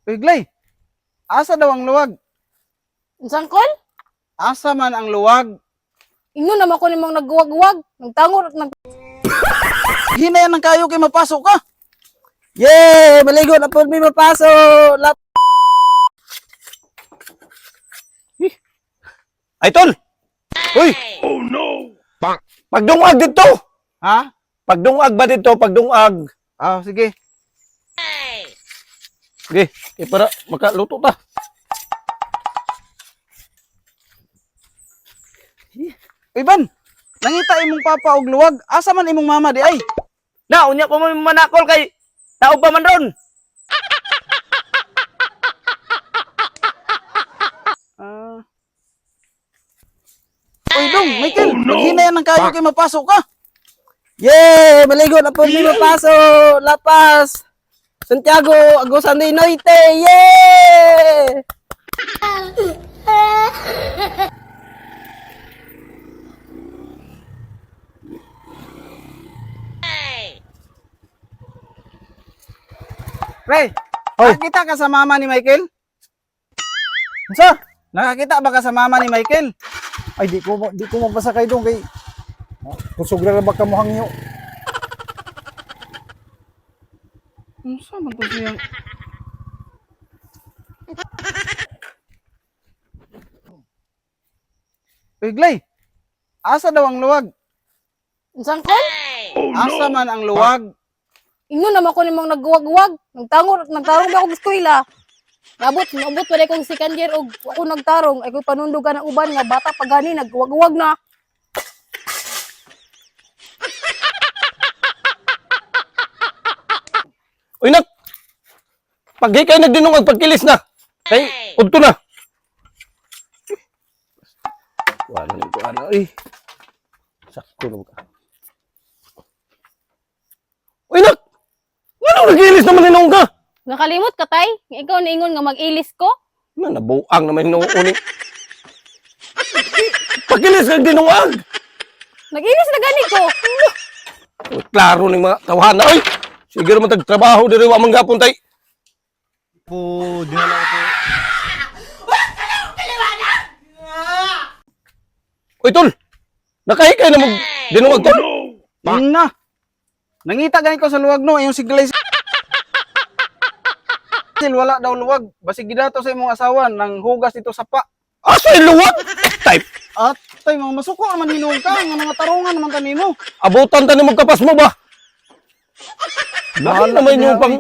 Uy, asa daw ang luwag? Unsang kol? Asa man ang luwag? Ingon naman ko nimong nagguwag-guwag. Nagtango, Hinayan ng kayo kay mapasok ka. Yay! Maligo na po may mapasok! Ay, tol! Uy! Oh no! Pagdungag dito! Ha? Pagdungag ba dito? Pagdungag. Ah, sige. Sige, para makaluto ta. Iban, nangita imong papa og luwag. Asa man imong mama di ay? Na, unya ko may manakol kay tao pa man ron. Ah. Uy, Dong, Michael, hinayan ng kayo kay mapasok ka. Yay! Maligo na po may mapasok! Lapas! Santiago, Agusan de Noite! Yay! Pre, nakakita ka sa mama ni Michael? Sa? Nakakita ba ka sa mama ni Michael? Ay, di ko mabasa kay dong kay kusog ra ba ka mo hangyo. Ano sa man to siyang... Uy, Glay, asa daw ang luwag? unsang kol? Asa man ang luwag? Ingon naman ko nimong nagguwag-guwag. Nagtarong ba ako sa eskwela? Abot pa rin kong second year og ako nagtarong. Ay ko'y panundugan ng uban nga bata pa gani nagguwag-guwag na. Uy, nak! Pag kayo nagdinungag, pagkilis na. Kay, udto na. Wala. Uy. Sakto naman ka. Uy, nak! Ano nag-ilis naman ninong ka? Nakalimot ka tay? Ikaw naingon nga mag-ilis ko? Nabuang naman yung uning. Pagkilis ka dinungag. Nag-ilis na gani ko. Klaro ng mga tawhana. Uy! Sige naman tagtrabaho diri wa man gapon tay. Uy, tol! Nakahikay na mag dinungag tol. Na. Nangita gani ko sa luwag no, yung signal wala daw luwag. Basig gidato sa imong asawa nang hugas dito sa pa. Asa yung luwag? Type. At tay mga masuko naman hinung ka, nga mga tarungan naman kanino. Abutan ta ni magkapas mo ba? Bakit naman yung pang